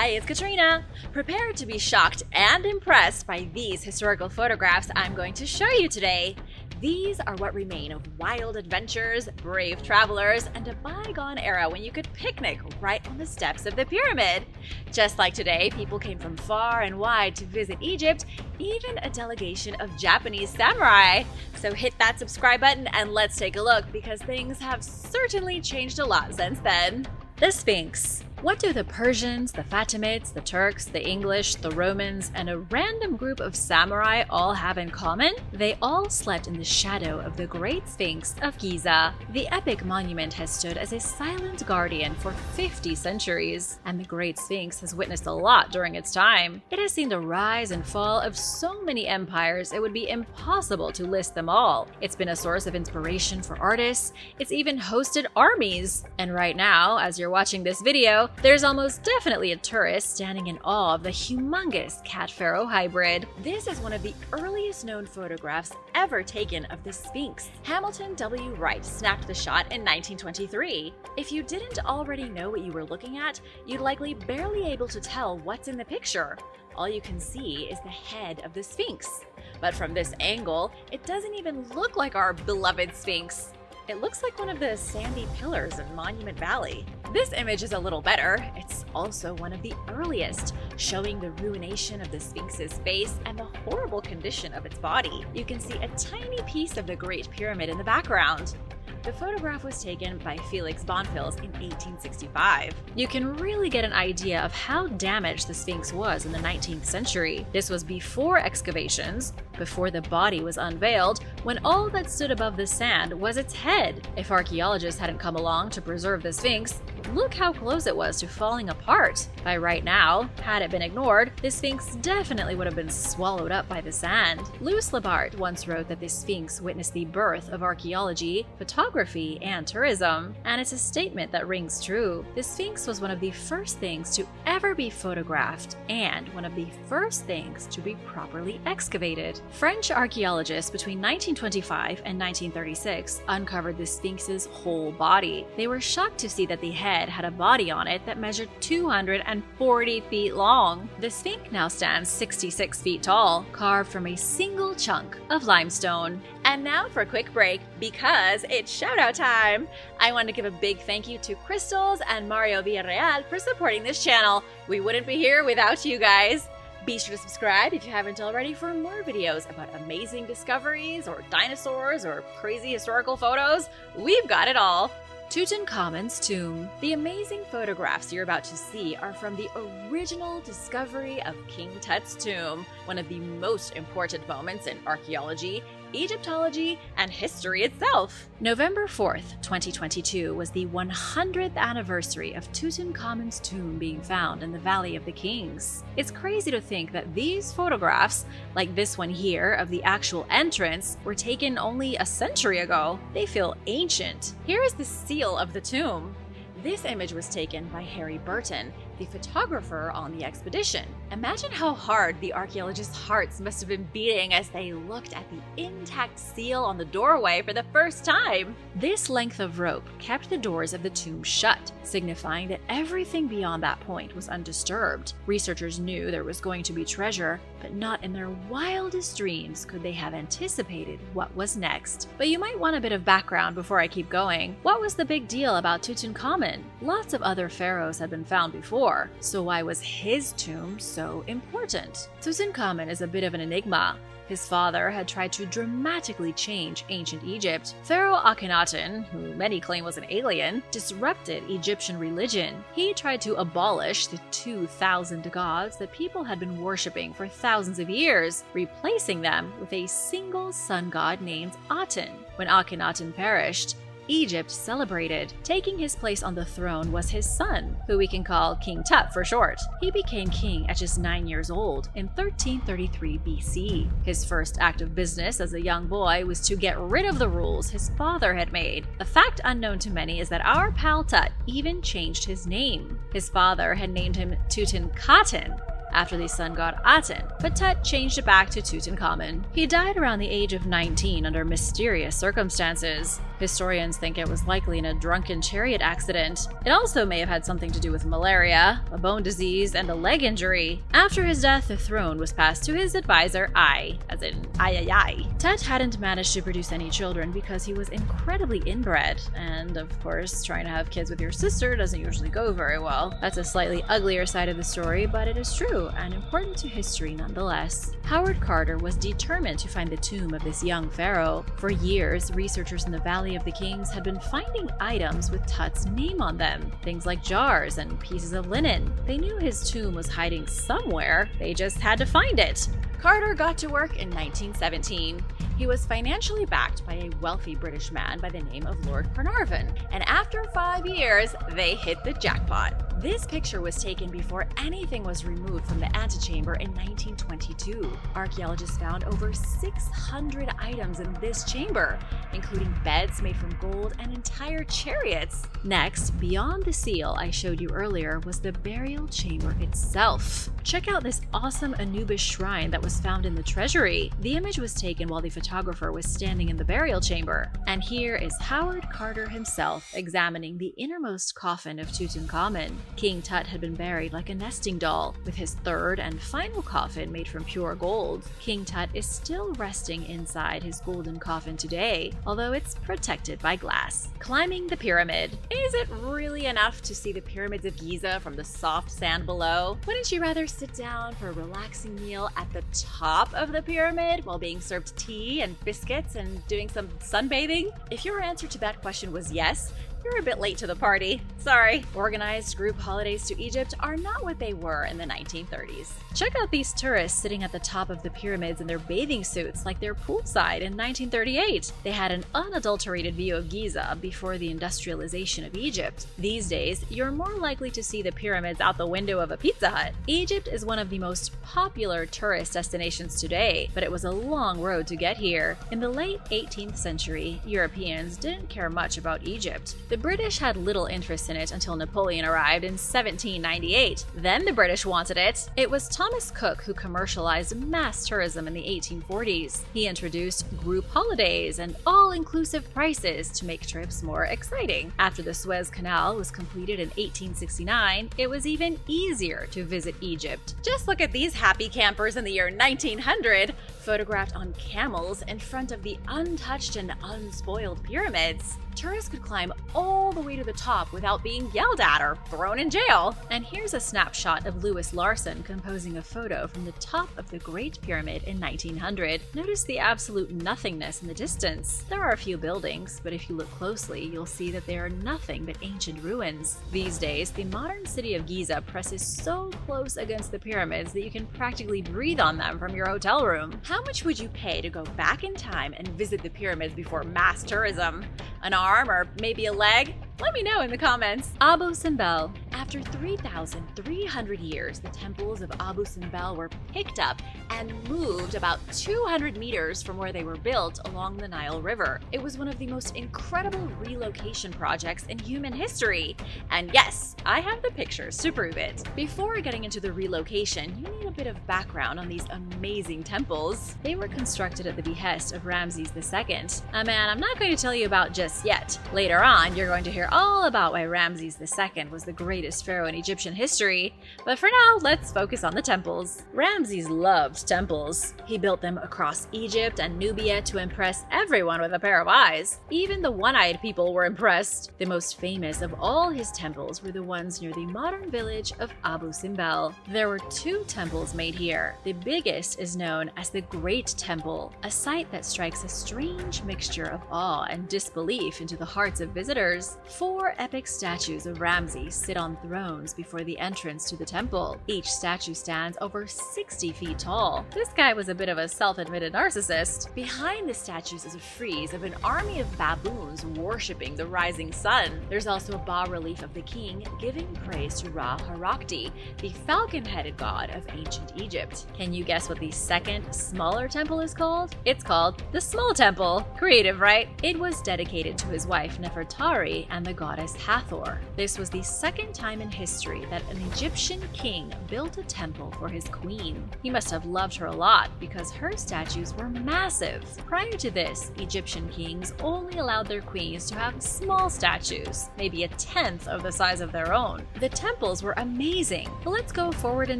Hi, it's Katrina. Prepare to be shocked and impressed by these historical photographs I'm going to show you today. These are what remain of wild adventures, brave travelers, and a bygone era when you could picnic right on the steps of the pyramid. Just like today, people came from far and wide to visit Egypt, even a delegation of Japanese samurai. So hit that subscribe button and let's take a look, because things have certainly changed a lot since then. The Sphinx. What do the Persians, the Fatimids, the Turks, the English, the Romans, and a random group of samurai all have in common? They all slept in the shadow of the Great Sphinx of Giza. The epic monument has stood as a silent guardian for 50 centuries, and the Great Sphinx has witnessed a lot during its time. It has seen the rise and fall of so many empires it would be impossible to list them all. It's been a source of inspiration for artists. It's even hosted armies. And right now, as you're watching this video, there's almost definitely a tourist standing in awe of the humongous cat-pharaoh hybrid. This is one of the earliest known photographs ever taken of the Sphinx. Hamilton W. Wright snapped the shot in 1923. If you didn't already know what you were looking at, you'd likely barely able to tell what's in the picture. All you can see is the head of the Sphinx. But from this angle, it doesn't even look like our beloved Sphinx. It looks like one of the sandy pillars of Monument Valley. This image is a little better. It's also one of the earliest, showing the ruination of the Sphinx's face and the horrible condition of its body. You can see a tiny piece of the Great Pyramid in the background. The photograph was taken by Felix Bonfils in 1865. You can really get an idea of how damaged the Sphinx was in the 19th century. This was before excavations, before the body was unveiled, when all that stood above the sand was its head. If archaeologists hadn't come along to preserve the Sphinx, look how close it was to falling apart. By right now, had it been ignored, the Sphinx definitely would have been swallowed up by the sand. Louis Labart once wrote that the Sphinx witnessed the birth of archaeology, photography, and tourism. And it's a statement that rings true. The Sphinx was one of the first things to ever be photographed, and one of the first things to be properly excavated. French archaeologists between 1925 and 1936 uncovered the Sphinx's whole body. They were shocked to see that the head had a body on it that measured 240 feet long. The Sphinx now stands 66 feet tall, carved from a single chunk of limestone. And now for a quick break, because it's shout-out time! I want to give a big thank you to Crystals and Mario Villarreal for supporting this channel. We wouldn't be here without you guys. Be sure to subscribe if you haven't already for more videos about amazing discoveries or dinosaurs or crazy historical photos. We've got it all. Tutankhamun's tomb. The amazing photographs you're about to see are from the original discovery of King Tut's tomb, one of the most important moments in archaeology, Egyptology, and history itself. November 4th, 2022 was the 100th anniversary of Tutankhamun's tomb being found in the Valley of the Kings. It's crazy to think that these photographs, like this one here of the actual entrance, were taken only a century ago. They feel ancient. Here is the seal of the tomb. This image was taken by Harry Burton, the photographer on the expedition. Imagine how hard the archaeologists' hearts must have been beating as they looked at the intact seal on the doorway for the first time. This length of rope kept the doors of the tomb shut, signifying that everything beyond that point was undisturbed. Researchers knew there was going to be treasure, but not in their wildest dreams could they have anticipated what was next. But you might want a bit of background before I keep going. What was the big deal about Tutankhamun? Lots of other pharaohs had been found before, so why was his tomb so important? Tutankhamun is a bit of an enigma. His father had tried to dramatically change ancient Egypt. Pharaoh Akhenaten, who many claim was an alien, disrupted Egyptian religion. He tried to abolish the 2,000 gods that people had been worshipping for thousands of years, replacing them with a single sun god named Aten. When Akhenaten perished, Egypt celebrated. Taking his place on the throne was his son, who we can call King Tut for short. He became king at just 9 years old in 1333 BC. His first act of business as a young boy was to get rid of the rules his father had made. A fact unknown to many is that our pal Tut even changed his name. His father had named him Tutankhaten, after the sun god Aten, but Tut changed it back to Tutankhamun. He died around the age of 19 under mysterious circumstances. Historians think it was likely in a drunken chariot accident. It also may have had something to do with malaria, a bone disease, and a leg injury. After his death, the throne was passed to his advisor Ai, as in Ai. Tut hadn't managed to produce any children because he was incredibly inbred, and of course, trying to have kids with your sister doesn't usually go very well. That's a slightly uglier side of the story, but it is true and important to history nonetheless. Howard Carter was determined to find the tomb of this young pharaoh. For years, researchers in the Valley of the Kings had been finding items with Tut's name on them, things like jars and pieces of linen. They knew his tomb was hiding somewhere, they just had to find it. Carter got to work in 1917. He was financially backed by a wealthy British man by the name of Lord Carnarvon, and after 5 years, they hit the jackpot. This picture was taken before anything was removed from the antechamber in 1922. Archaeologists found over 600 items in this chamber, including beds made from gold and entire chariots. Next, beyond the seal I showed you earlier was the burial chamber itself. Check out this awesome Anubis shrine that was found in the treasury. The image was taken while the photographer was standing in the burial chamber. And here is Howard Carter himself examining the innermost coffin of Tutankhamun. King Tut had been buried like a nesting doll, with his third and final coffin made from pure gold. King Tut is still resting inside his golden coffin today, although it's protected by glass. Climbing the pyramid. Is it really enough to see the pyramids of Giza from the soft sand below? Wouldn't you rather sit down for a relaxing meal at the top of the pyramid while being served tea and biscuits and doing some sunbathing? If your answer to that question was yes, you're a bit late to the party. Sorry. Organized group holidays to Egypt are not what they were in the 1930s. Check out these tourists sitting at the top of the pyramids in their bathing suits like they're poolside in 1938. They had an unadulterated view of Giza before the industrialization of Egypt. These days, you're more likely to see the pyramids out the window of a Pizza Hut. Egypt is one of the most popular tourist destinations today, but it was a long road to get here. In the late 18th century, Europeans didn't care much about Egypt. The British had little interest in it until Napoleon arrived in 1798. Then the British wanted it. It was Thomas Cook who commercialized mass tourism in the 1840s. He introduced group holidays and all-inclusive prices to make trips more exciting. After the Suez Canal was completed in 1869, it was even easier to visit Egypt. Just look at these happy campers in the year 1900, photographed on camels in front of the untouched and unspoiled pyramids. Tourists could climb all the way to the top without being yelled at or thrown in jail. And here's a snapshot of Louis Larson composing a photo from the top of the Great Pyramid in 1900. Notice the absolute nothingness in the distance. There are a few buildings, but if you look closely, you'll see that they are nothing but ancient ruins. These days, the modern city of Giza presses so close against the pyramids that you can practically breathe on them from your hotel room. How much would you pay to go back in time and visit the pyramids before mass tourism? An arm or maybe a leg? Let me know in the comments. Abu Simbel. After 3,300 years, the temples of Abu Simbel were picked up and moved about 200 meters from where they were built along the Nile River. It was one of the most incredible relocation projects in human history. And yes, I have the pictures to prove it. Before getting into the relocation, you need a bit of background on these amazing temples. They were constructed at the behest of Ramses II, a man I'm not going to tell you about just yet. Later on, you're going to hear all about why Ramses II was the greatest pharaoh in Egyptian history, but for now, let's focus on the temples. Ramses loved temples. He built them across Egypt and Nubia to impress everyone with a pair of eyes. Even the one-eyed people were impressed. The most famous of all his temples were the ones near the modern village of Abu Simbel. There were 2 temples made here. The biggest is known as the Great Temple, a sight that strikes a strange mixture of awe and disbelief into the hearts of visitors. 4 epic statues of Ramses sit on thrones before the entrance to the temple. Each statue stands over 60 feet tall. This guy was a bit of a self-admitted narcissist. Behind the statues is a frieze of an army of baboons worshipping the rising sun. There's also a bas-relief of the king giving praise to Ra Harakti, the falcon-headed god of ancient Egypt. Can you guess what the second, smaller temple is called? It's called the Small Temple. Creative, right? It was dedicated to his wife Nefertari and the goddess Hathor. This was the second time in history that an Egyptian king built a temple for his queen. He must have loved her a lot because her statues were massive. Prior to this, Egyptian kings only allowed their queens to have small statues, maybe a tenth of the size of their own. The temples were amazing, but let's go forward in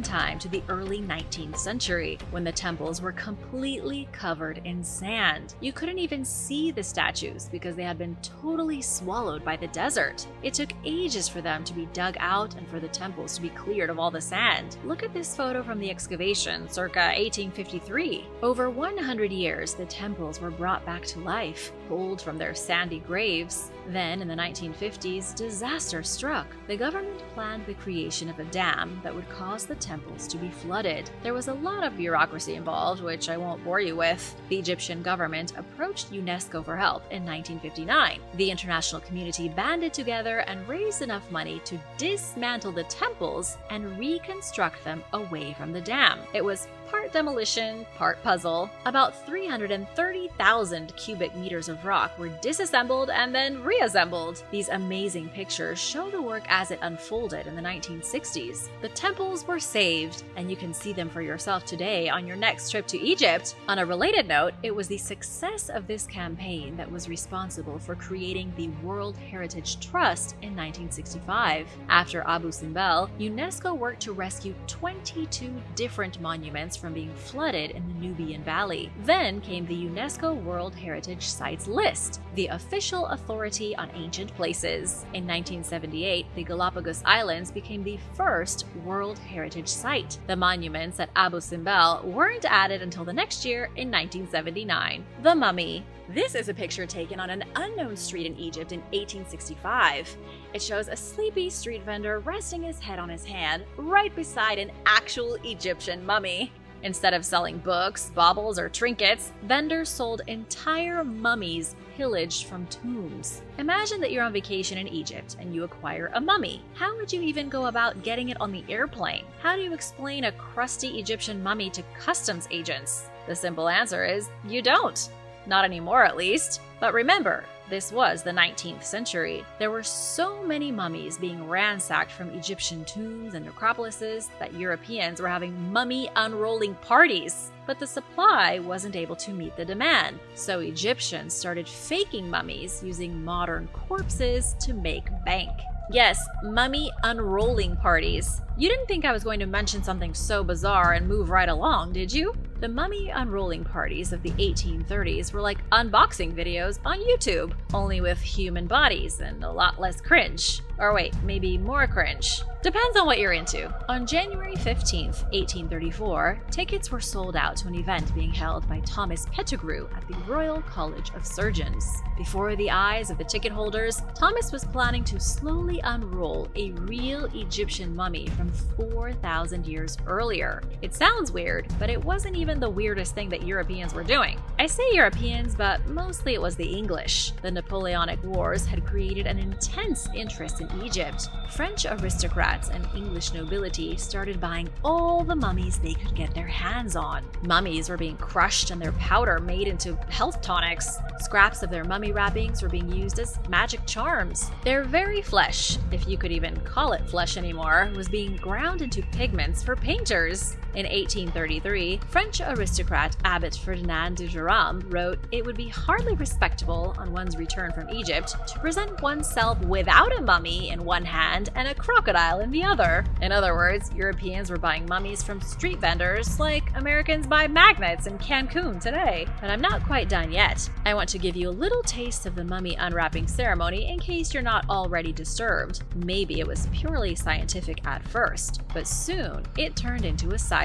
time to the early 19th century, when the temples were completely covered in sand. You couldn't even see the statues because they had been totally swallowed by the desert. It took ages for them to be dug out and for the temples to be cleared of all the sand. Look at this photo from the excavation, circa 1853. Over 100 years, the temples were brought back to life, pulled from their sandy graves. Then, in the 1950s, disaster struck. The government planned the creation of a dam that would cause the temples to be flooded. There was a lot of bureaucracy involved, which I won't bore you with. The Egyptian government approached UNESCO for help in 1959. The international community banded together and raised enough money to dismantle the temples and reconstruct them away from the dam. It was part demolition, part puzzle. About 330,000 cubic meters of rock were disassembled and then reassembled. These amazing pictures show the work as it unfolded in the 1960s. The temples were saved, and you can see them for yourself today on your next trip to Egypt. On a related note, it was the success of this campaign that was responsible for creating the World Heritage Trust in 1965. After Abu Simbel, UNESCO worked to rescue 22 different monuments from being flooded in the Nubian Valley. Then came the UNESCO World Heritage Sites list, the official authority on ancient places. In 1978, the Galapagos Islands became the first World Heritage Site. The monuments at Abu Simbel weren't added until the next year in 1979. The Mummy. This is a picture taken on an unknown street in Egypt in 1865. It shows a sleepy street vendor resting his head on his hand right beside an actual Egyptian mummy. Instead of selling books, baubles, or trinkets, vendors sold entire mummies pillaged from tombs. Imagine that you're on vacation in Egypt and you acquire a mummy. How would you even go about getting it on the airplane? How do you explain a crusty Egyptian mummy to customs agents? The simple answer is you don't. Not anymore, at least. But remember, this was the 19th century. There were so many mummies being ransacked from Egyptian tombs and necropolises that Europeans were having mummy unrolling parties. But the supply wasn't able to meet the demand, so Egyptians started faking mummies using modern corpses to make bank. Yes, mummy unrolling parties. You didn't think I was going to mention something so bizarre and move right along, did you? The mummy unrolling parties of the 1830s were like unboxing videos on YouTube, only with human bodies and a lot less cringe. Or wait, maybe more cringe. Depends on what you're into. On January 15th, 1834, tickets were sold out to an event being held by Thomas Pettigrew at the Royal College of Surgeons. Before the eyes of the ticket holders, Thomas was planning to slowly unroll a real Egyptian mummy from 4,000 years earlier. It sounds weird, but it wasn't even the weirdest thing that Europeans were doing. I say Europeans, but mostly it was the English. The Napoleonic Wars had created an intense interest in Egypt. French aristocrats and English nobility started buying all the mummies they could get their hands on. Mummies were being crushed and their powder made into health tonics. Scraps of their mummy wrappings were being used as magic charms. Their very flesh, if you could even call it flesh anymore, was being ground into pigments for painters. In 1833, French aristocrat Abbot Ferdinand de Jérôme wrote, "It would be hardly respectable on one's return from Egypt to present oneself without a mummy in one hand and a crocodile in the other." In other words, Europeans were buying mummies from street vendors like Americans buy magnets in Cancun today. But I'm not quite done yet. I want to give you a little taste of the mummy unwrapping ceremony in case you're not already disturbed. Maybe it was purely scientific at first, but soon it turned into a sideshow.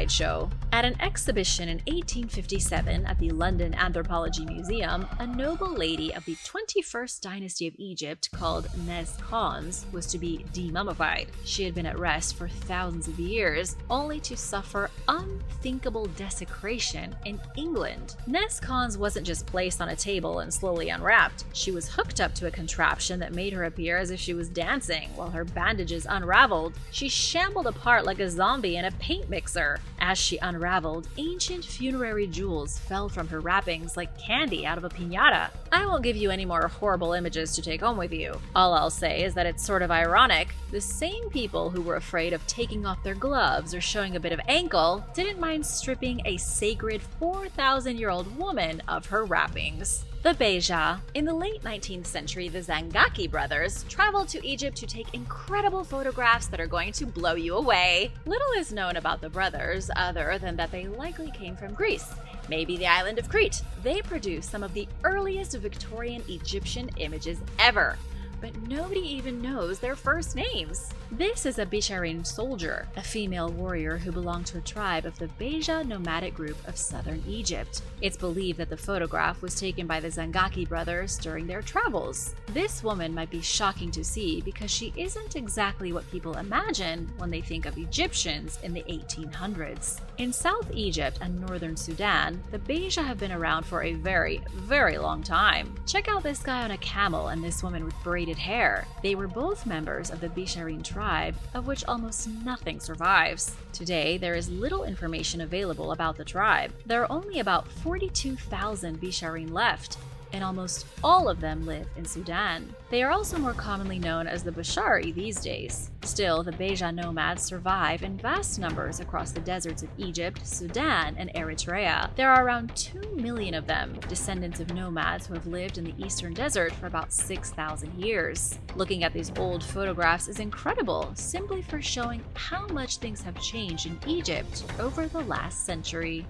At an exhibition in 1857 at the London Anthropology Museum, a noble lady of the 21st dynasty of Egypt called Nes Khons was to be demummified. She had been at rest for thousands of years, only to suffer unthinkable desecration in England. Nes Khons wasn't just placed on a table and slowly unwrapped. She was hooked up to a contraption that made her appear as if she was dancing while her bandages unraveled. She shambled apart like a zombie in a paint mixer. As she unraveled, ancient funerary jewels fell from her wrappings like candy out of a piñata. I won't give you any more horrible images to take home with you. All I'll say is that it's sort of ironic. The same people who were afraid of taking off their gloves or showing a bit of ankle didn't mind stripping a sacred 4,000-year-old woman of her wrappings. The Beja. In the late 19th century, the Zangaki brothers traveled to Egypt to take incredible photographs that are going to blow you away. Little is known about the brothers other than that they likely came from Greece, maybe the island of Crete. They produced some of the earliest Victorian Egyptian images ever, but nobody even knows their first names. This is a Bisharin soldier, a female warrior who belonged to a tribe of the Beja nomadic group of southern Egypt. It's believed that the photograph was taken by the Zangaki brothers during their travels. This woman might be shocking to see because she isn't exactly what people imagine when they think of Egyptians in the 1800s. In South Egypt and northern Sudan, the Beja have been around for a very, very long time. Check out this guy on a camel and this woman with braided hair. They were both members of the Bisharin tribe, of which almost nothing survives. Today, there is little information available about the tribe. There are only about 42,000 Bisharin left, and almost all of them live in Sudan. They are also more commonly known as the Bashari these days. Still, the Beja nomads survive in vast numbers across the deserts of Egypt, Sudan, and Eritrea. There are around 2 million of them, descendants of nomads who have lived in the eastern desert for about 6,000 years. Looking at these old photographs is incredible, simply for showing how much things have changed in Egypt over the last century.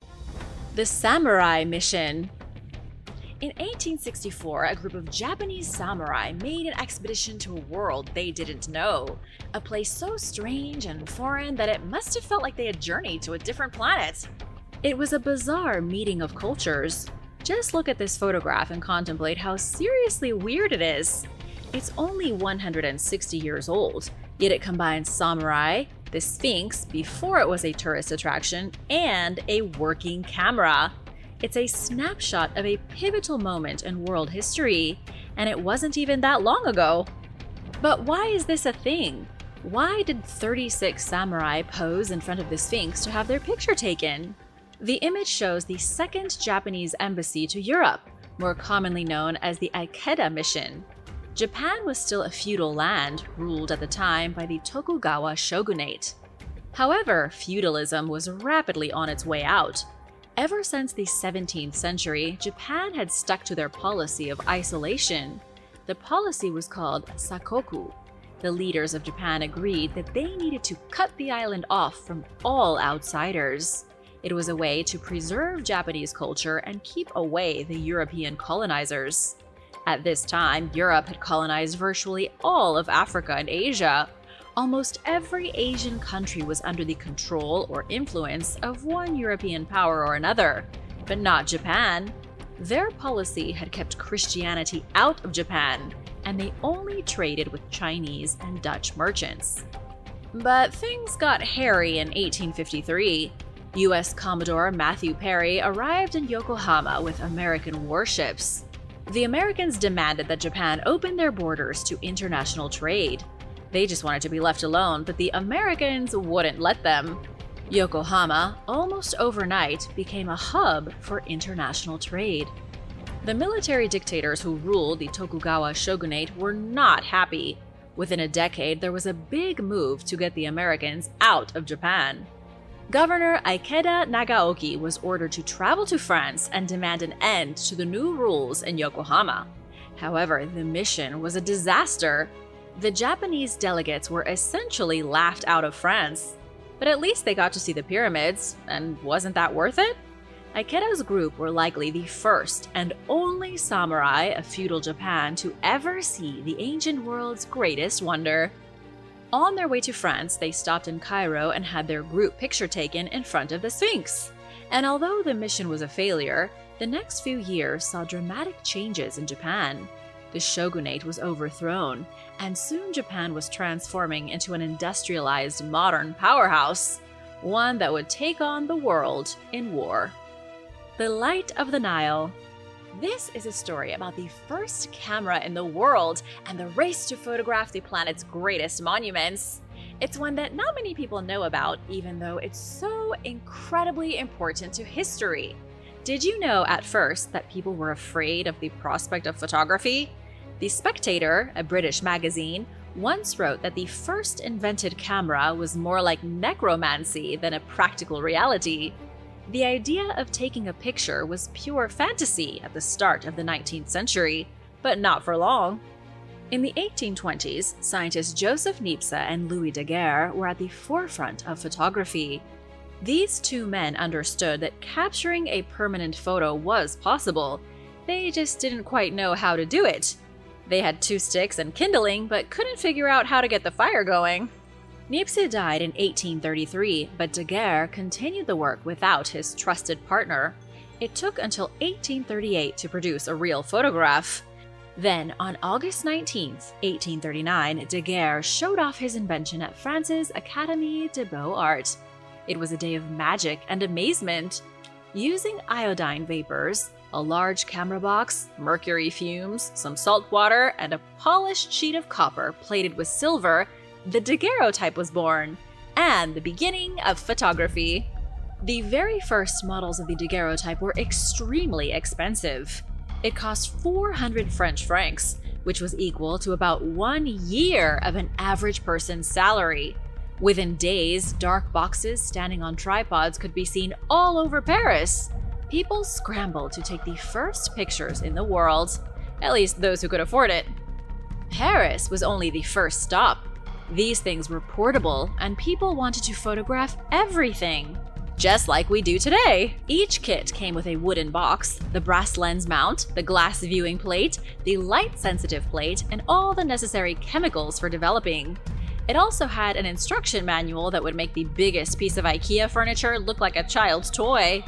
The Samurai Mission. In 1864, a group of Japanese samurai made an expedition to a world they didn't know. A place so strange and foreign that it must have felt like they had journeyed to a different planet. It was a bizarre meeting of cultures. Just look at this photograph and contemplate how seriously weird it is. It's only 160 years old, yet it combines samurai, the Sphinx before it was a tourist attraction, and a working camera. It's a snapshot of a pivotal moment in world history, and it wasn't even that long ago. But why is this a thing? Why did 36 samurai pose in front of the Sphinx to have their picture taken? The image shows the second Japanese embassy to Europe, more commonly known as the Ikeda mission. Japan was still a feudal land, ruled at the time by the Tokugawa shogunate. However, feudalism was rapidly on its way out. Ever since the 17th century, Japan had stuck to their policy of isolation. The policy was called Sakoku. The leaders of Japan agreed that they needed to cut the island off from all outsiders. It was a way to preserve Japanese culture and keep away the European colonizers. At this time, Europe had colonized virtually all of Africa and Asia. Almost every Asian country was under the control or influence of one European power or another, but not Japan. Their policy had kept Christianity out of Japan, and they only traded with Chinese and Dutch merchants. But things got hairy in 1853. U.S. Commodore Matthew Perry arrived in Yokohama with American warships. The Americans demanded that Japan open their borders to international trade. They just wanted to be left alone, but the Americans wouldn't let them. Yokohama, almost overnight, became a hub for international trade. The military dictators who ruled the Tokugawa shogunate were not happy. Within a decade, there was a big move to get the Americans out of Japan. Governor Ikeda Nagaoki was ordered to travel to France and demand an end to the new rules in Yokohama. However, the mission was a disaster. The Japanese delegates were essentially laughed out of France. But at least they got to see the pyramids, and wasn't that worth it? Ikeda's group were likely the first and only samurai of feudal Japan to ever see the ancient world's greatest wonder. On their way to France, they stopped in Cairo and had their group picture taken in front of the Sphinx. And although the mission was a failure, the next few years saw dramatic changes in Japan. The shogunate was overthrown, and soon Japan was transforming into an industrialized modern powerhouse, one that would take on the world in war. The Light of the Nile. This is a story about the first camera in the world and the race to photograph the planet's greatest monuments. It's one that not many people know about, even though it's so incredibly important to history. Did you know at first that people were afraid of the prospect of photography? The Spectator, a British magazine, once wrote that the first invented camera was more like necromancy than a practical reality. The idea of taking a picture was pure fantasy at the start of the 19th century, but not for long. In the 1820s, scientists Joseph Niepce and Louis Daguerre were at the forefront of photography. These two men understood that capturing a permanent photo was possible. They just didn't quite know how to do it. They had 2 sticks and kindling, but couldn't figure out how to get the fire going. Niepce died in 1833, but Daguerre continued the work without his trusted partner. It took until 1838 to produce a real photograph. Then, on August 19, 1839, Daguerre showed off his invention at France's Académie des Beaux-Arts. It was a day of magic and amazement. Using iodine vapors, a large camera box, mercury fumes, some salt water, and a polished sheet of copper plated with silver, the daguerreotype was born, and the beginning of photography. The very first models of the daguerreotype were extremely expensive. It cost 400 French francs, which was equal to about 1 year of an average person's salary. Within days, dark boxes standing on tripods could be seen all over Paris. People scrambled to take the first pictures in the world, at least those who could afford it. Paris was only the first stop. These things were portable, and people wanted to photograph everything, just like we do today. Each kit came with a wooden box, the brass lens mount, the glass viewing plate, the light-sensitive plate, and all the necessary chemicals for developing. It also had an instruction manual that would make the biggest piece of IKEA furniture look like a child's toy.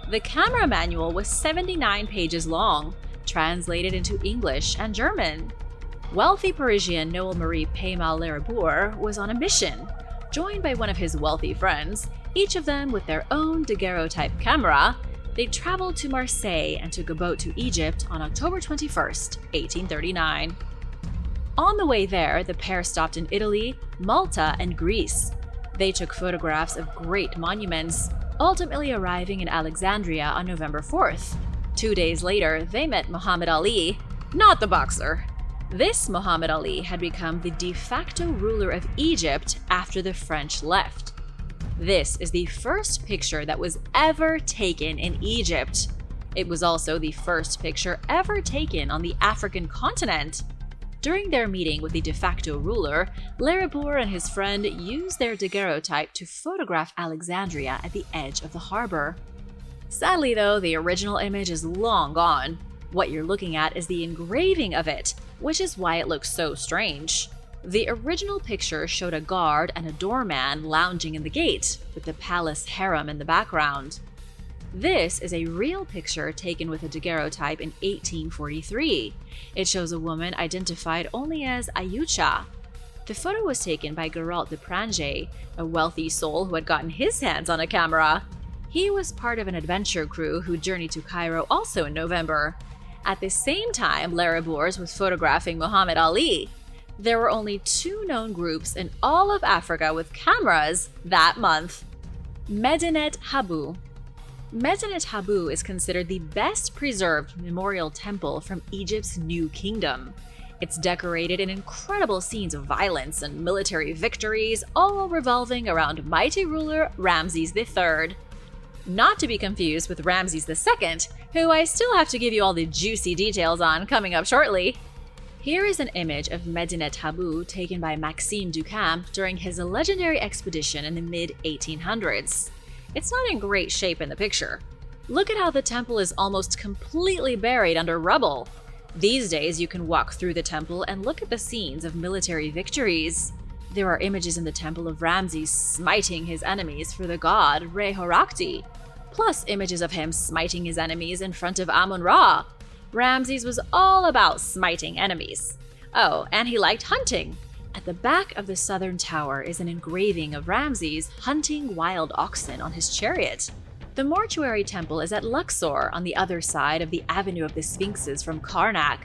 The camera manual was 79 pages long, translated into English and German. Wealthy Parisian Noël-Marie Peymal-Leribourg was on a mission, joined by one of his wealthy friends, each of them with their own daguerreotype camera. They traveled to Marseille and took a boat to Egypt on October 21, 1839. On the way there, the pair stopped in Italy, Malta, and Greece. They took photographs of great monuments, ultimately arriving in Alexandria on November 4th. 2 days later, they met Muhammad Ali, not the boxer. This Muhammad Ali had become the de facto ruler of Egypt after the French left. This is the first picture that was ever taken in Egypt. It was also the first picture ever taken on the African continent. During their meeting with the de facto ruler, Leribourg and his friend used their daguerreotype to photograph Alexandria at the edge of the harbor. Sadly though, the original image is long gone. What you're looking at is the engraving of it, which is why it looks so strange. The original picture showed a guard and a doorman lounging in the gate, with the palace harem in the background. This is a real picture taken with a daguerreotype in 1843. It shows a woman identified only as Ayucha. The photo was taken by Gerault de Prange, a wealthy soul who had gotten his hands on a camera. He was part of an adventure crew who journeyed to Cairo also in November. At the same time, Leribourg was photographing Muhammad Ali. There were only 2 known groups in all of Africa with cameras that month. Medinet Habu. Medinet Habu is considered the best preserved memorial temple from Egypt's New Kingdom. It's decorated in incredible scenes of violence and military victories, all revolving around mighty ruler Ramses III. Not to be confused with Ramses II, who I still have to give you all the juicy details on coming up shortly. Here is an image of Medinet Habu taken by Maxime Ducamp during his legendary expedition in the mid-1800s. It's not in great shape in the picture. Look at how the temple is almost completely buried under rubble. These days, you can walk through the temple and look at the scenes of military victories. There are images in the temple of Ramses smiting his enemies for the god Re-Horakti, plus images of him smiting his enemies in front of Amun-Ra. Ramses was all about smiting enemies. Oh, and he liked hunting. At the back of the southern tower is an engraving of Ramses hunting wild oxen on his chariot. The mortuary temple is at Luxor on the other side of the Avenue of the Sphinxes from Karnak.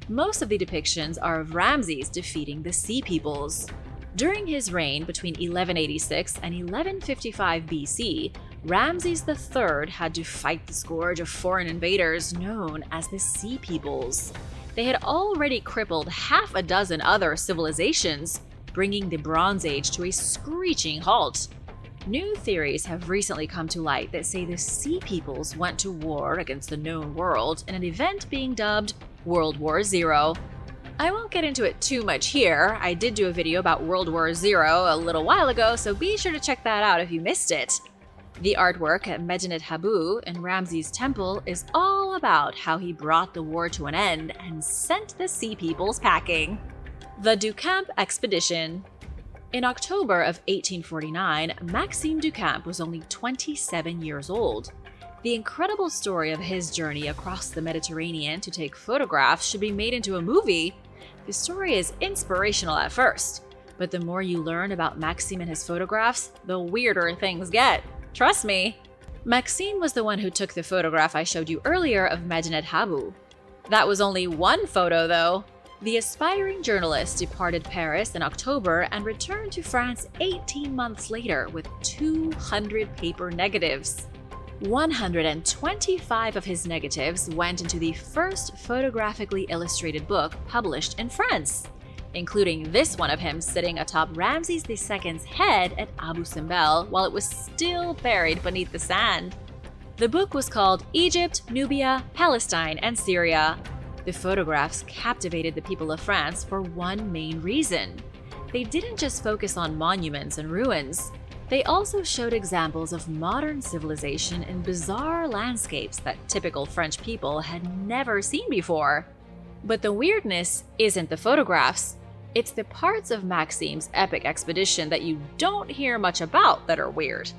Most of the depictions are of Ramses defeating the Sea Peoples. During his reign between 1186 and 1155 BC, Ramses III had to fight the scourge of foreign invaders known as the Sea Peoples. They had already crippled half a dozen other civilizations, bringing the Bronze Age to a screeching halt. New theories have recently come to light that say the Sea Peoples went to war against the known world in an event being dubbed World War Zero. I won't get into it too much here. I did do a video about World War Zero a little while ago, so be sure to check that out if you missed it. The artwork at Medinet Habu in Ramses' temple is all about how he brought the war to an end and sent the Sea Peoples packing. The Ducamp Expedition. In October of 1849, Maxime Ducamp was only 27 years old. The incredible story of his journey across the Mediterranean to take photographs should be made into a movie. The story is inspirational at first, but the more you learn about Maxime and his photographs, the weirder things get. Trust me. Maxime was the one who took the photograph I showed you earlier of Medinet Habu. That was only one photo, though. The aspiring journalist departed Paris in October and returned to France 18 months later with 200 paper negatives. 125 of his negatives went into the first photographically illustrated book published in France, including this one of him sitting atop Ramses II's head at Abu Simbel while it was still buried beneath the sand. The book was called Egypt, Nubia, Palestine, and Syria. The photographs captivated the people of France for one main reason. They didn't just focus on monuments and ruins. They also showed examples of modern civilization in bizarre landscapes that typical French people had never seen before. But the weirdness isn't the photographs. It's the parts of Maxime's epic expedition that you don't hear much about that are weird.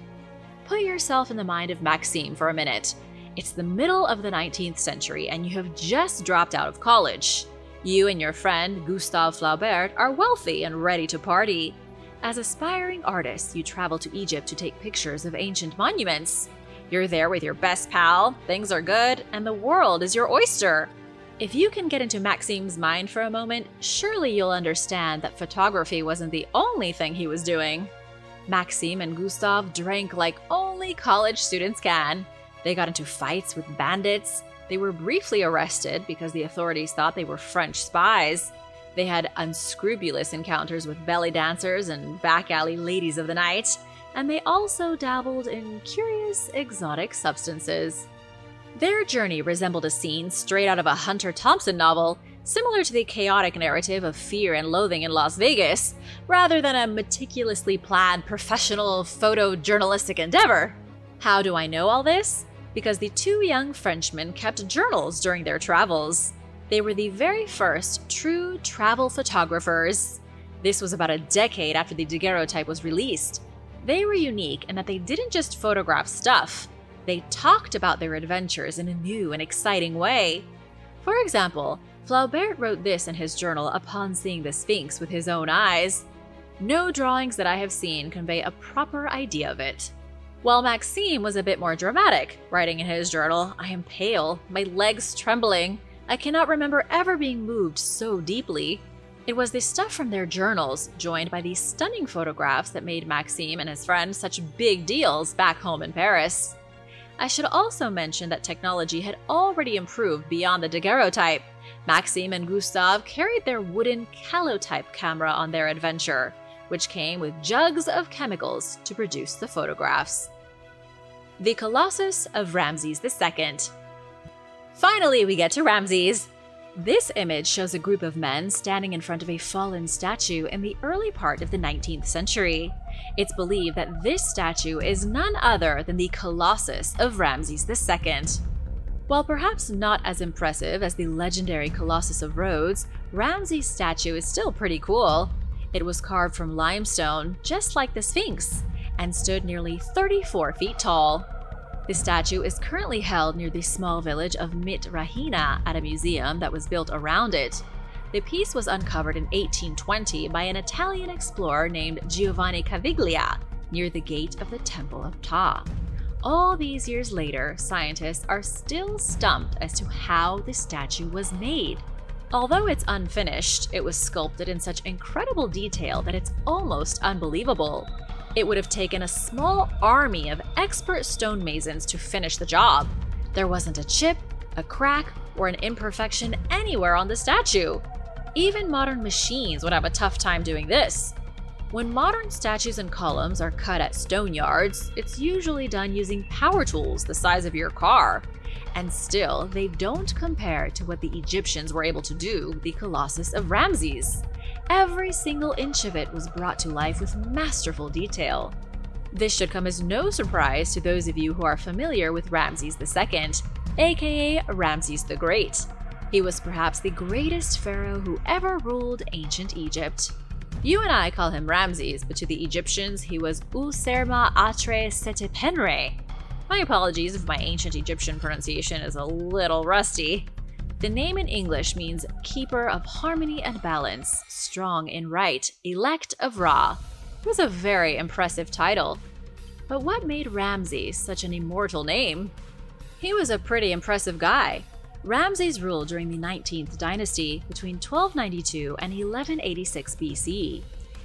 Put yourself in the mind of Maxime for a minute. It's the middle of the 19th century and you have just dropped out of college. You and your friend Gustave Flaubert are wealthy and ready to party. As aspiring artists, you travel to Egypt to take pictures of ancient monuments. You're there with your best pal, things are good, and the world is your oyster. If you can get into Maxime's mind for a moment, surely you'll understand that photography wasn't the only thing he was doing. Maxime and Gustave drank like only college students can. They got into fights with bandits. They were briefly arrested because the authorities thought they were French spies. They had unscrupulous encounters with belly dancers and back alley ladies of the night. And they also dabbled in curious, exotic substances. Their journey resembled a scene straight out of a Hunter Thompson novel, similar to the chaotic narrative of Fear and Loathing in Las Vegas, rather than a meticulously planned professional photojournalistic endeavor. How do I know all this? Because the two young Frenchmen kept journals during their travels. They were the very first true travel photographers. This was about a decade after the daguerreotype was released. They were unique in that they didn't just photograph stuff. They talked about their adventures in a new and exciting way. For example, Flaubert wrote this in his journal upon seeing the Sphinx with his own eyes. No drawings that I have seen convey a proper idea of it. While Maxime was a bit more dramatic, writing in his journal, I am pale, my legs trembling. I cannot remember ever being moved so deeply. It was the stuff from their journals, joined by these stunning photographs, that made Maxime and his friend such big deals back home in Paris. I should also mention that technology had already improved beyond the daguerreotype. Maxime and Gustave carried their wooden calotype camera on their adventure, which came with jugs of chemicals to produce the photographs. The Colossus of Ramses II. Finally, we get to Ramses. This image shows a group of men standing in front of a fallen statue in the early part of the 19th century. It's believed that this statue is none other than the Colossus of Ramses II. While perhaps not as impressive as the legendary Colossus of Rhodes, Ramses' statue is still pretty cool. It was carved from limestone, just like the Sphinx, and stood nearly 34 feet tall. The statue is currently held near the small village of Mit Rahina at a museum that was built around it. The piece was uncovered in 1820 by an Italian explorer named Giovanni Caviglia near the gate of the Temple of Ptah. All these years later, scientists are still stumped as to how the statue was made. Although it's unfinished, it was sculpted in such incredible detail that it's almost unbelievable. It would have taken a small army of expert stonemasons to finish the job. There wasn't a chip, a crack, or an imperfection anywhere on the statue. Even modern machines would have a tough time doing this. When modern statues and columns are cut at stone yards, it's usually done using power tools the size of your car. And still, they don't compare to what the Egyptians were able to do with the Colossus of Ramses. Every single inch of it was brought to life with masterful detail. This should come as no surprise to those of you who are familiar with Ramses II, aka Ramses the Great. He was perhaps the greatest pharaoh who ever ruled ancient Egypt. You and I call him Ramses, but to the Egyptians he was Userma Atre Setepenre. My apologies if my ancient Egyptian pronunciation is a little rusty. The name in English means keeper of harmony and balance, strong in right, elect of Ra. It was a very impressive title. But what made Ramses such an immortal name? He was a pretty impressive guy. Ramses ruled during the 19th dynasty between 1292 and 1186 BC.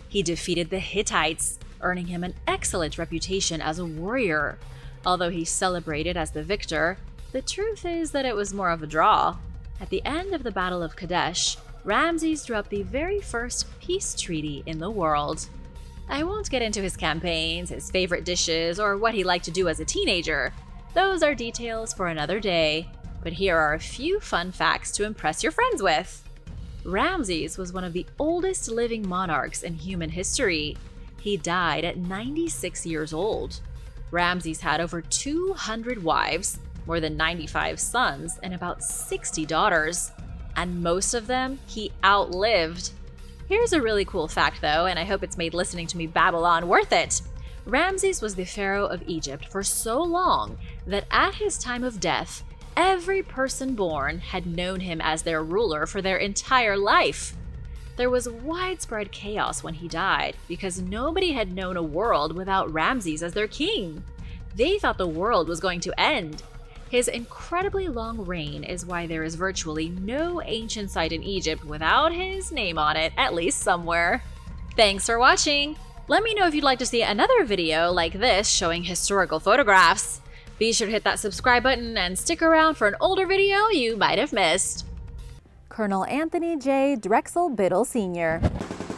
He defeated the Hittites, earning him an excellent reputation as a warrior. Although he's celebrated as the victor, the truth is that it was more of a draw. At the end of the Battle of Kadesh, Ramses drew up the very first peace treaty in the world. I won't get into his campaigns, his favorite dishes, or what he liked to do as a teenager. Those are details for another day. But here are a few fun facts to impress your friends with. Ramses was one of the oldest living monarchs in human history. He died at 96 years old. Ramses had over 200 wives, more than 95 sons, and about 60 daughters. And most of them he outlived. Here's a really cool fact though, and I hope it's made listening to me babble on worth it. Ramses was the pharaoh of Egypt for so long that at his time of death, every person born had known him as their ruler for their entire life. There was widespread chaos when he died because nobody had known a world without Ramses as their king. They thought the world was going to end. His incredibly long reign is why there is virtually no ancient site in Egypt without his name on it, at least somewhere. Thanks for watching! Let me know if you'd like to see another video like this showing historical photographs. Be sure to hit that subscribe button and stick around for an older video you might have missed. Colonel Anthony J. Drexel Biddle Sr.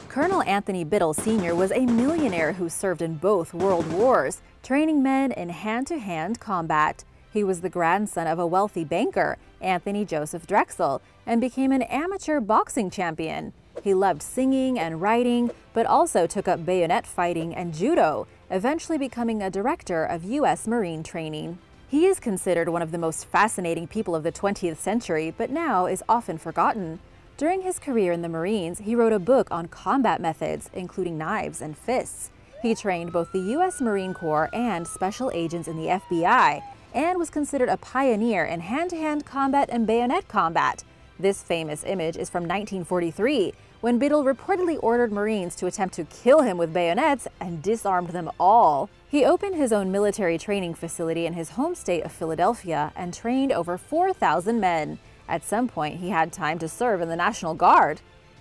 Colonel Anthony Biddle Sr. was a millionaire who served in both world wars, training men in hand-to-hand combat. He was the grandson of a wealthy banker, Anthony Joseph Drexel, and became an amateur boxing champion. He loved singing and writing, but also took up bayonet fighting and judo, eventually becoming a director of U.S. Marine training. He is considered one of the most fascinating people of the 20th century, but now is often forgotten. During his career in the Marines, he wrote a book on combat methods, including knives and fists. He trained both the U.S. Marine Corps and special agents in the FBI, and was considered a pioneer in hand-to-hand combat and bayonet combat. This famous image is from 1943, when Biddle reportedly ordered Marines to attempt to kill him with bayonets and disarmed them all. He opened his own military training facility in his home state of Philadelphia and trained over 4,000 men. At some point, he had time to serve in the National Guard.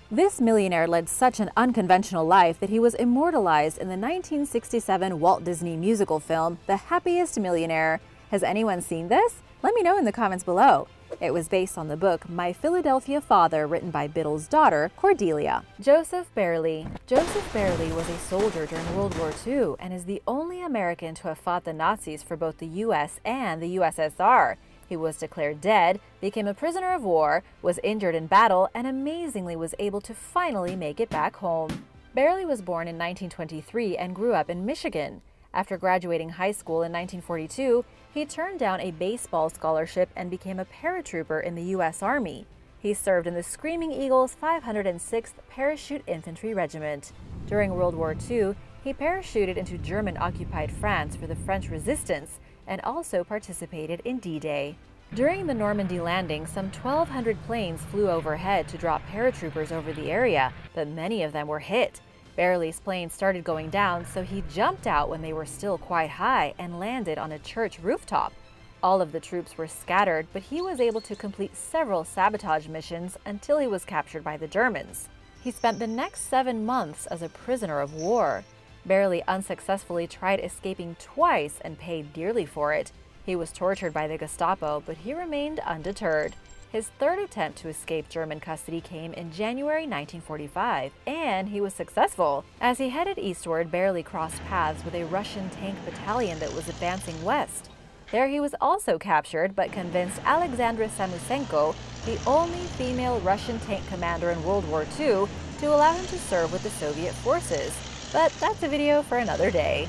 This millionaire led such an unconventional life that he was immortalized in the 1967 Walt Disney musical film, The Happiest Millionaire. Has anyone seen this? Let me know in the comments below. It was based on the book My Philadelphia Father, written by Biddle's daughter, Cordelia. Joseph Barely. Joseph Barely was a soldier during World War II and is the only American to have fought the Nazis for both the US and the USSR. He was declared dead, became a prisoner of war, was injured in battle, and amazingly was able to finally make it back home. Barely was born in 1923 and grew up in Michigan. After graduating high school in 1942, he turned down a baseball scholarship and became a paratrooper in the U.S. Army. He served in the Screaming Eagles 506th Parachute Infantry Regiment. During World War II, he parachuted into German-occupied France for the French resistance and also participated in D-Day. During the Normandy landing, some 1,200 planes flew overhead to drop paratroopers over the area, but many of them were hit. Barely's plane started going down, so he jumped out when they were still quite high and landed on a church rooftop. All of the troops were scattered, but he was able to complete several sabotage missions until he was captured by the Germans. He spent the next 7 months as a prisoner of war. Barely unsuccessfully tried escaping twice and paid dearly for it. He was tortured by the Gestapo, but he remained undeterred. His third attempt to escape German custody came in January 1945, and he was successful. As he headed eastward, Barely crossed paths with a Russian tank battalion that was advancing west. There he was also captured, but convinced Alexandra Samusenko, the only female Russian tank commander in World War II, to allow him to serve with the Soviet forces. But that's a video for another day.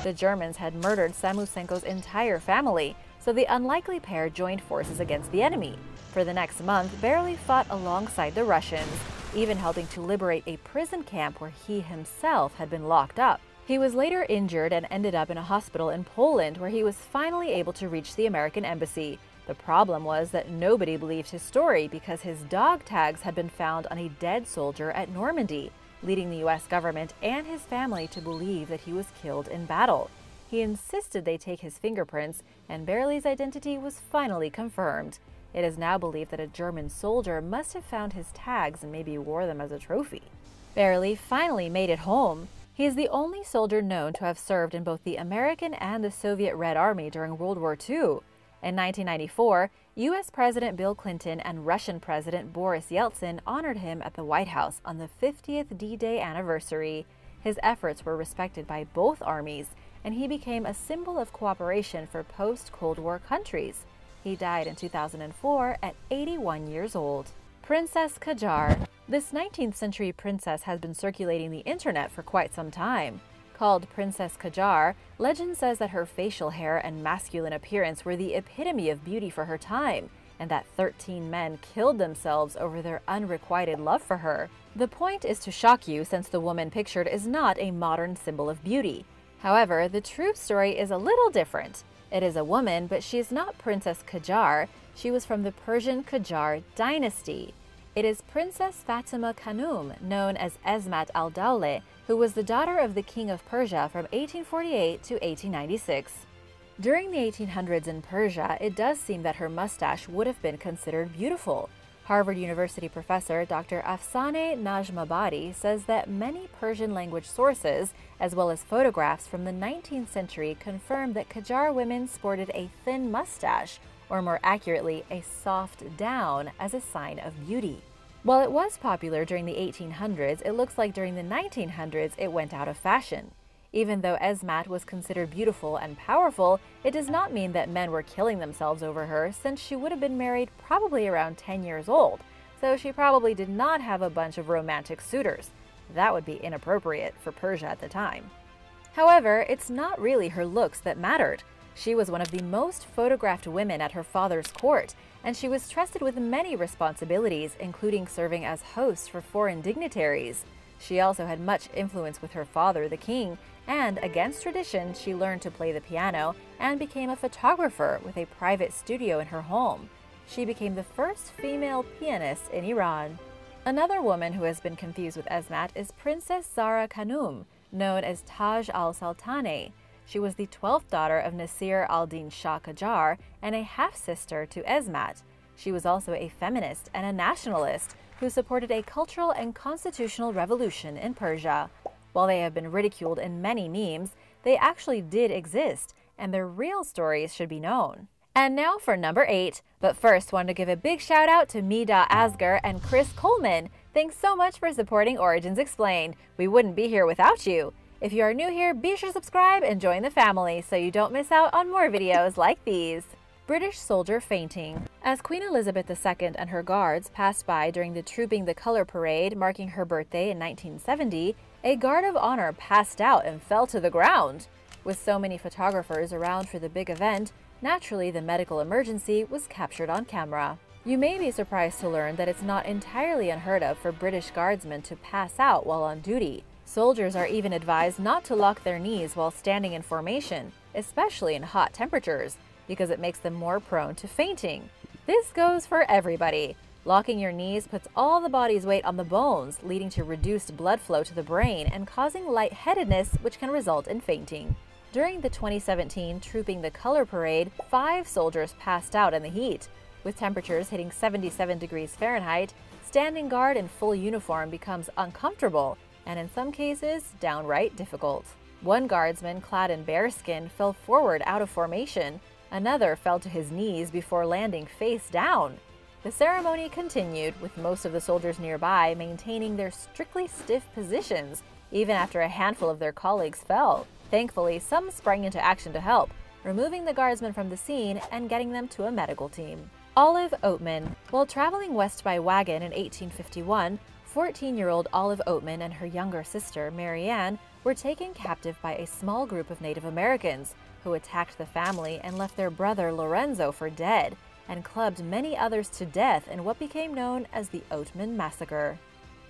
The Germans had murdered Samusenko's entire family, so the unlikely pair joined forces against the enemy. For the next month, Barely fought alongside the Russians, even helping to liberate a prison camp where he himself had been locked up. He was later injured and ended up in a hospital in Poland, where he was finally able to reach the American embassy. The problem was that nobody believed his story because his dog tags had been found on a dead soldier at Normandy, leading the U.S. government and his family to believe that he was killed in battle. He insisted they take his fingerprints, and Barely's identity was finally confirmed. It is now believed that a German soldier must have found his tags and maybe wore them as a trophy. Barely finally made it home. He is the only soldier known to have served in both the American and the Soviet Red Army during World War II. In 1994, U.S. President Bill Clinton and Russian President Boris Yeltsin honored him at the White House on the 50th D-Day anniversary. His efforts were respected by both armies, and he became a symbol of cooperation for post-Cold War countries. He died in 2004 at 81 years old. Princess Qajar. This 19th century princess has been circulating the internet for quite some time. Called Princess Qajar, legend says that her facial hair and masculine appearance were the epitome of beauty for her time, and that 13 men killed themselves over their unrequited love for her. The point is to shock you, since the woman pictured is not a modern symbol of beauty. However, the true story is a little different. It is a woman, but she is not Princess Qajar. She was from the Persian Qajar dynasty. It is Princess Fatima Khanum, known as Esmat al-Dawleh, who was the daughter of the King of Persia from 1848 to 1896. During the 1800s in Persia, it does seem that her mustache would have been considered beautiful. Harvard University professor Dr. Afsaneh Najmabadi says that many Persian language sources, as well as photographs from the 19th century, confirm that Qajar women sported a thin mustache, or more accurately, a soft down, as a sign of beauty. While it was popular during the 1800s, it looks like during the 1900s it went out of fashion. Even though Esmat was considered beautiful and powerful, it does not mean that men were killing themselves over her, since she would have been married probably around 10 years old, so she probably did not have a bunch of romantic suitors. That would be inappropriate for Persia at the time. However, it's not really her looks that mattered. She was one of the most photographed women at her father's court, and she was trusted with many responsibilities, including serving as host for foreign dignitaries. She also had much influence with her father, the king, and against tradition, she learned to play the piano and became a photographer with a private studio in her home. She became the first female pianist in Iran. Another woman who has been confused with Esmat is Princess Zahra Khanum, known as Taj al-Sultaneh. She was the 12th daughter of Nasir al-Din Shah Qajar and a half-sister to Esmat. She was also a feminist and a nationalist who supported a cultural and constitutional revolution in Persia. While they have been ridiculed in many memes, they actually did exist, and their real stories should be known. And now for number 8, but first want to give a big shout out to Mida Asgar and Chris Coleman. Thanks so much for supporting Origins Explained. We wouldn't be here without you. If you are new here, be sure to subscribe and join the family so you don't miss out on more videos like these. British soldier fainting. As Queen Elizabeth II and her guards passed by during the Trooping the Colour parade marking her birthday in 1970, a guard of honor passed out and fell to the ground. With so many photographers around for the big event, naturally the medical emergency was captured on camera. You may be surprised to learn that it's not entirely unheard of for British guardsmen to pass out while on duty. Soldiers are even advised not to lock their knees while standing in formation, especially in hot temperatures, because it makes them more prone to fainting. This goes for everybody. Locking your knees puts all the body's weight on the bones, leading to reduced blood flow to the brain and causing lightheadedness, which can result in fainting. During the 2017 Trooping the Color Parade, 5 soldiers passed out in the heat. With temperatures hitting 77 degrees Fahrenheit, standing guard in full uniform becomes uncomfortable and in some cases, downright difficult. One guardsman clad in bearskin fell forward out of formation. Another fell to his knees before landing face down. The ceremony continued, with most of the soldiers nearby maintaining their strictly stiff positions, even after a handful of their colleagues fell. Thankfully, some sprang into action to help, removing the guardsmen from the scene and getting them to a medical team. Olive Oatman. While traveling west by wagon in 1851, 14-year-old Olive Oatman and her younger sister, Mary Ann, were taken captive by a small group of Native Americans, who attacked the family and left their brother Lorenzo for dead, and clubbed many others to death in what became known as the Oatman Massacre.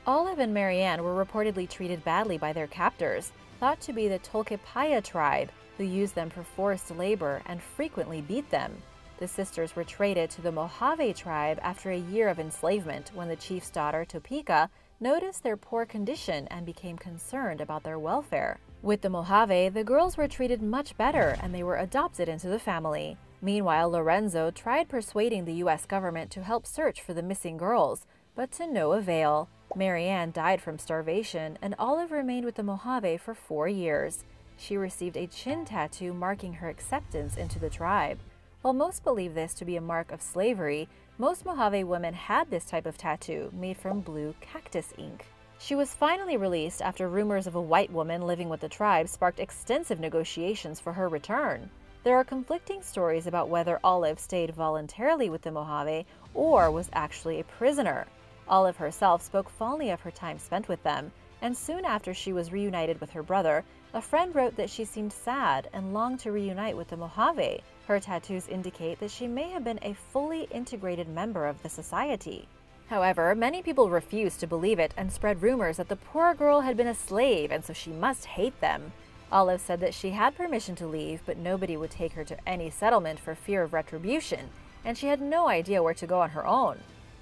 Olive and Mary Ann were reportedly treated badly by their captors, thought to be the Tolkapaya tribe, who used them for forced labor and frequently beat them. The sisters were traded to the Mojave tribe after a year of enslavement when the chief's daughter, Topeka, noticed their poor condition and became concerned about their welfare. With the Mojave, the girls were treated much better and they were adopted into the family. Meanwhile, Lorenzo tried persuading the U.S. government to help search for the missing girls, but to no avail. Mary Ann died from starvation, and Olive remained with the Mojave for 4 years. She received a chin tattoo marking her acceptance into the tribe. While most believe this to be a mark of slavery, most Mojave women had this type of tattoo made from blue cactus ink. She was finally released after rumors of a white woman living with the tribe sparked extensive negotiations for her return. There are conflicting stories about whether Olive stayed voluntarily with the Mojave or was actually a prisoner. Olive herself spoke fondly of her time spent with them, and soon after she was reunited with her brother, a friend wrote that she seemed sad and longed to reunite with the Mojave. Her tattoos indicate that she may have been a fully integrated member of the society. However, many people refused to believe it and spread rumors that the poor girl had been a slave and so she must hate them. Olive said that she had permission to leave, but nobody would take her to any settlement for fear of retribution, and she had no idea where to go on her own.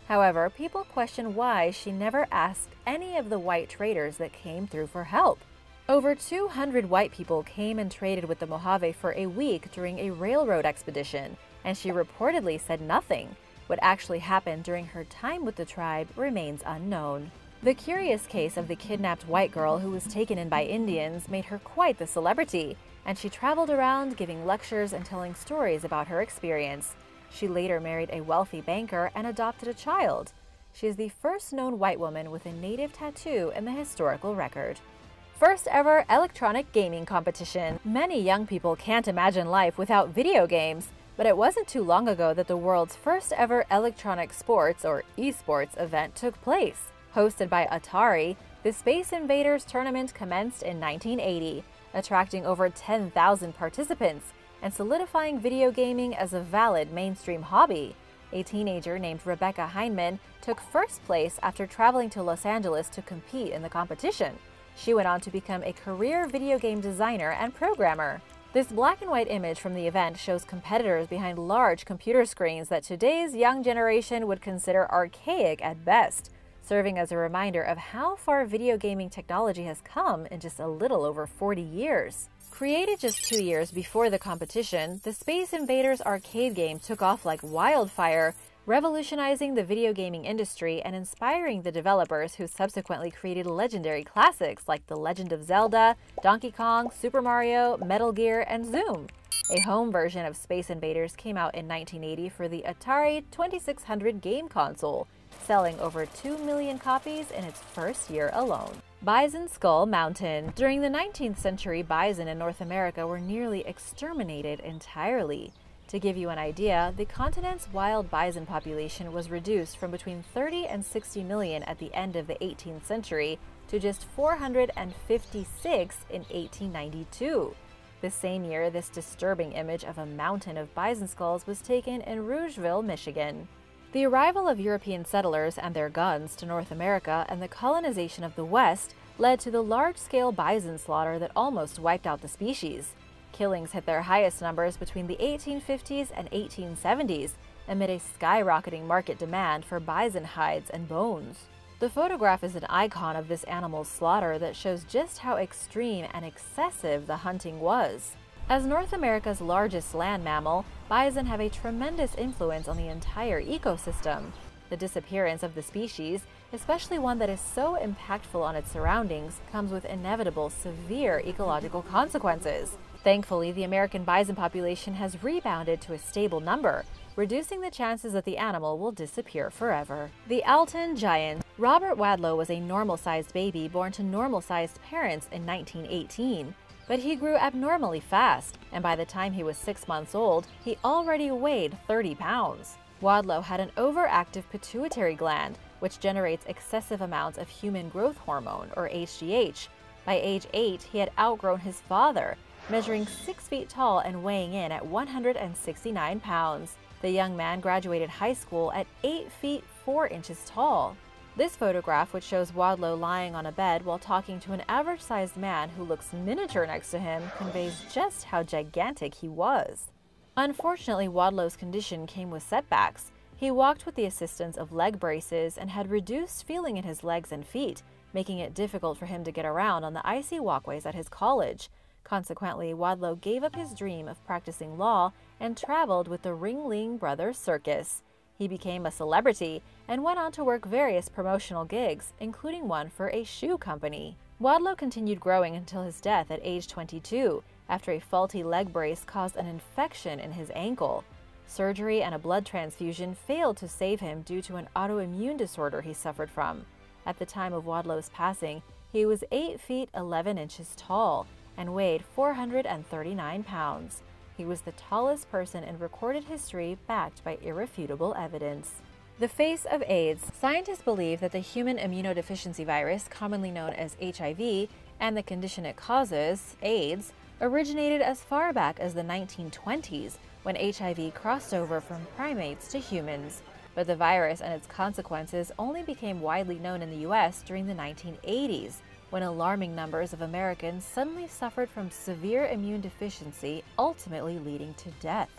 However, people question why she never asked any of the white traders that came through for help. Over 200 white people came and traded with the Mojave for a week during a railroad expedition, and she reportedly said nothing. What actually happened during her time with the tribe remains unknown. The curious case of the kidnapped white girl who was taken in by Indians made her quite the celebrity, and she traveled around giving lectures and telling stories about her experience. She later married a wealthy banker and adopted a child. She is the first known white woman with a native tattoo in the historical record. First ever electronic gaming competition. Many young people can't imagine life without video games, but it wasn't too long ago that the world's first ever electronic sports or esports event took place. Hosted by Atari, the Space Invaders tournament commenced in 1980, attracting over 10,000 participants and solidifying video gaming as a valid mainstream hobby. A teenager named Rebecca Heinemann took first place after traveling to Los Angeles to compete in the competition. She went on to become a career video game designer and programmer. This black and white image from the event shows competitors behind large computer screens that today's young generation would consider archaic at best, serving as a reminder of how far video gaming technology has come in just a little over 40 years. Created just 2 years before the competition, the Space Invaders arcade game took off like wildfire, revolutionizing the video gaming industry and inspiring the developers who subsequently created legendary classics like The Legend of Zelda, Donkey Kong, Super Mario, Metal Gear, and Zoom. A home version of Space Invaders came out in 1980 for the Atari 2600 game console, selling over 2 million copies in its first year alone. Bison Skull Mountain. During the 19th century, bison in North America were nearly exterminated entirely. To give you an idea, the continent's wild bison population was reduced from between 30 and 60 million at the end of the 18th century to just 456 in 1892. The same year, this disturbing image of a mountain of bison skulls was taken in Rougeville, Michigan. The arrival of European settlers and their guns to North America and the colonization of the West led to the large-scale bison slaughter that almost wiped out the species. Killings hit their highest numbers between the 1850s and 1870s amid a skyrocketing market demand for bison hides and bones. The photograph is an icon of this animal's slaughter that shows just how extreme and excessive the hunting was. As North America's largest land mammal, bison have a tremendous influence on the entire ecosystem. The disappearance of the species, especially one that is so impactful on its surroundings, comes with inevitable severe ecological consequences. Thankfully, the American bison population has rebounded to a stable number, reducing the chances that the animal will disappear forever. The Alton Giant. Robert Wadlow was a normal-sized baby born to normal-sized parents in 1918. But he grew abnormally fast, and by the time he was 6 months old, he already weighed 30 pounds. Wadlow had an overactive pituitary gland, which generates excessive amounts of human growth hormone, or HGH. By age 8, he had outgrown his father, measuring 6 feet tall and weighing in at 169 pounds. The young man graduated high school at 8 feet 4 inches tall. This photograph, which shows Wadlow lying on a bed while talking to an average-sized man who looks miniature next to him, conveys just how gigantic he was. Unfortunately, Wadlow's condition came with setbacks. He walked with the assistance of leg braces and had reduced feeling in his legs and feet, making it difficult for him to get around on the icy walkways at his college. Consequently, Wadlow gave up his dream of practicing law and traveled with the Ringling Brothers Circus. He became a celebrity and went on to work various promotional gigs, including one for a shoe company. Wadlow continued growing until his death at age 22, after a faulty leg brace caused an infection in his ankle. Surgery and a blood transfusion failed to save him due to an autoimmune disorder he suffered from. At the time of Wadlow's passing, he was 8 feet 11 inches tall and weighed 439 pounds. He was the tallest person in recorded history, backed by irrefutable evidence. The face of AIDS. Scientists believe that the human immunodeficiency virus, commonly known as HIV, and the condition it causes, AIDS, originated as far back as the 1920s, when HIV crossed over from primates to humans. But the virus and its consequences only became widely known in the US during the 1980s, when alarming numbers of Americans suddenly suffered from severe immune deficiency, ultimately leading to death.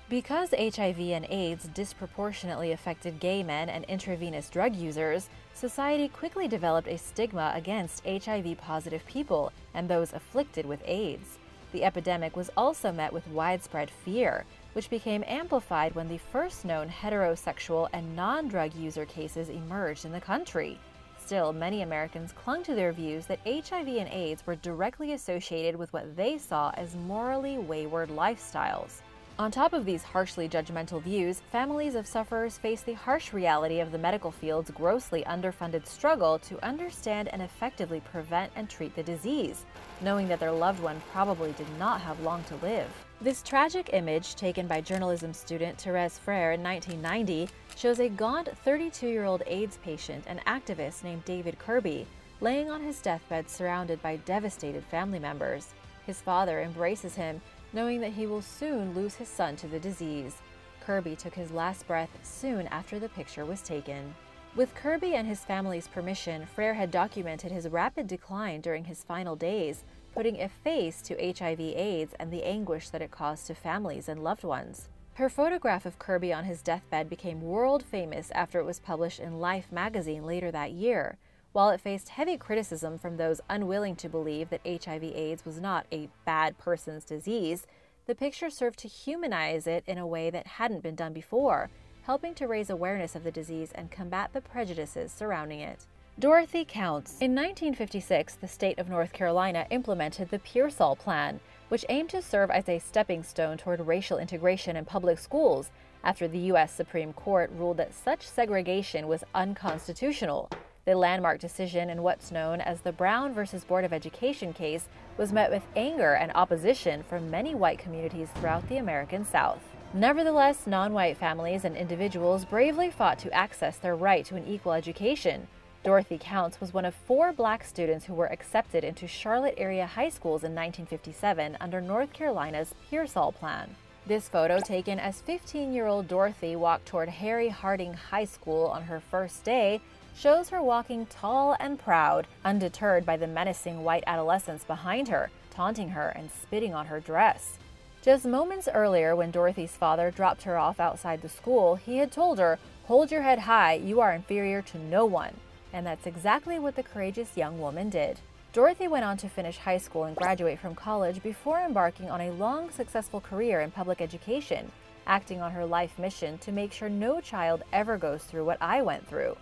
Because HIV and AIDS disproportionately affected gay men and intravenous drug users, society quickly developed a stigma against HIV-positive people and those afflicted with AIDS. The epidemic was also met with widespread fear, which became amplified when the first known heterosexual and non-drug user cases emerged in the country. Still, many Americans clung to their views that HIV and AIDS were directly associated with what they saw as morally wayward lifestyles. On top of these harshly judgmental views, families of sufferers face the harsh reality of the medical field's grossly underfunded struggle to understand and effectively prevent and treat the disease, knowing that their loved one probably did not have long to live. This tragic image, taken by journalism student Thérèse Frère in 1990, shows a gaunt 32-year-old AIDS patient and activist named David Kirby, laying on his deathbed surrounded by devastated family members. His father embraces him, knowing that he will soon lose his son to the disease. Kirby took his last breath soon after the picture was taken. With Kirby and his family's permission, Frère had documented his rapid decline during his final days, putting a face to HIV/AIDS and the anguish that it caused to families and loved ones. Her photograph of Kirby on his deathbed became world famous after it was published in Life magazine later that year. While it faced heavy criticism from those unwilling to believe that HIV/AIDS was not a bad person's disease, the picture served to humanize it in a way that hadn't been done before, helping to raise awareness of the disease and combat the prejudices surrounding it. Dorothy Counts. In 1956, the state of North Carolina implemented the Pearsall Plan, which aimed to serve as a stepping stone toward racial integration in public schools after the U.S. Supreme Court ruled that such segregation was unconstitutional. The landmark decision in what's known as the Brown versus Board of Education case was met with anger and opposition from many white communities throughout the American South. Nevertheless, non-white families and individuals bravely fought to access their right to an equal education. Dorothy Counts was one of 4 black students who were accepted into Charlotte area high schools in 1957 under North Carolina's Pearsall Plan. This photo, taken as 15-year-old Dorothy walked toward Harry Harding High School on her first day, shows her walking tall and proud, undeterred by the menacing white adolescents behind her, taunting her and spitting on her dress. Just moments earlier, when Dorothy's father dropped her off outside the school, he had told her, "Hold your head high, you are inferior to no one." And that's exactly what the courageous young woman did. Dorothy went on to finish high school and graduate from college before embarking on a long, successful career in public education, acting on her life mission to make sure no child ever goes through what I went through.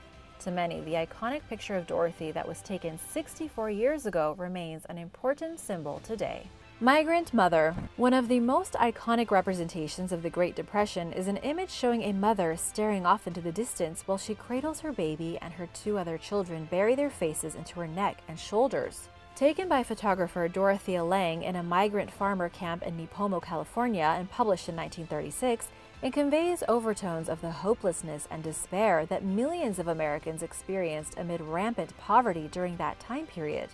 To many, the iconic picture of Dorothy that was taken 64 years ago remains an important symbol today. Migrant Mother. One of the most iconic representations of the Great Depression is an image showing a mother staring off into the distance while she cradles her baby and her two other children bury their faces into her neck and shoulders. Taken by photographer Dorothea Lange in a migrant farmer camp in Nipomo, California, and published in 1936, it conveys overtones of the hopelessness and despair that millions of Americans experienced amid rampant poverty during that time period.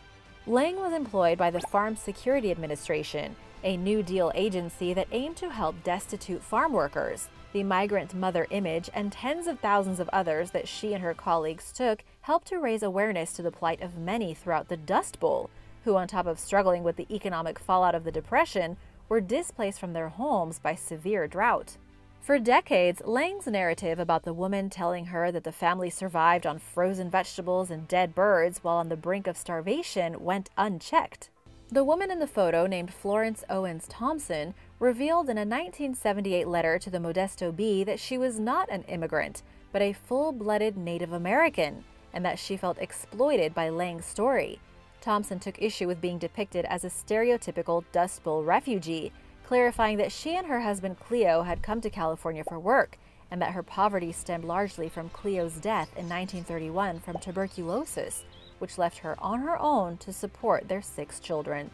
Lange was employed by the Farm Security Administration, a New Deal agency that aimed to help destitute farm workers. The migrant mother image and tens of thousands of others that she and her colleagues took helped to raise awareness to the plight of many throughout the Dust Bowl, who, on top of struggling with the economic fallout of the Depression, were displaced from their homes by severe drought. For decades, Lange's narrative about the woman telling her that the family survived on frozen vegetables and dead birds while on the brink of starvation went unchecked. The woman in the photo, named Florence Owens Thompson, revealed in a 1978 letter to the Modesto Bee that she was not an immigrant, but a full-blooded Native American, and that she felt exploited by Lange's story. Thompson took issue with being depicted as a stereotypical Dust Bowl refugee, clarifying that she and her husband Cleo had come to California for work, and that her poverty stemmed largely from Cleo's death in 1931 from tuberculosis, which left her on her own to support their 6 children.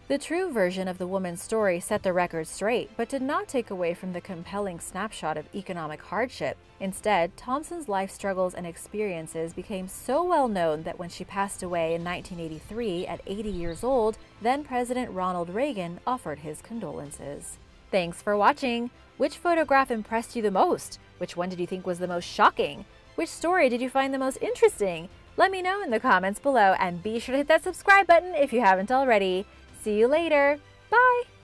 The true version of the woman's story set the record straight, but did not take away from the compelling snapshot of economic hardship. Instead, Thompson's life struggles and experiences became so well known that when she passed away in 1983 at 80 years old, then President Ronald Reagan offered his condolences. Thanks for watching! Which photograph impressed you the most? Which one did you think was the most shocking? Which story did you find the most interesting? Let me know in the comments below, and be sure to hit that subscribe button if you haven't already. See you later. Bye!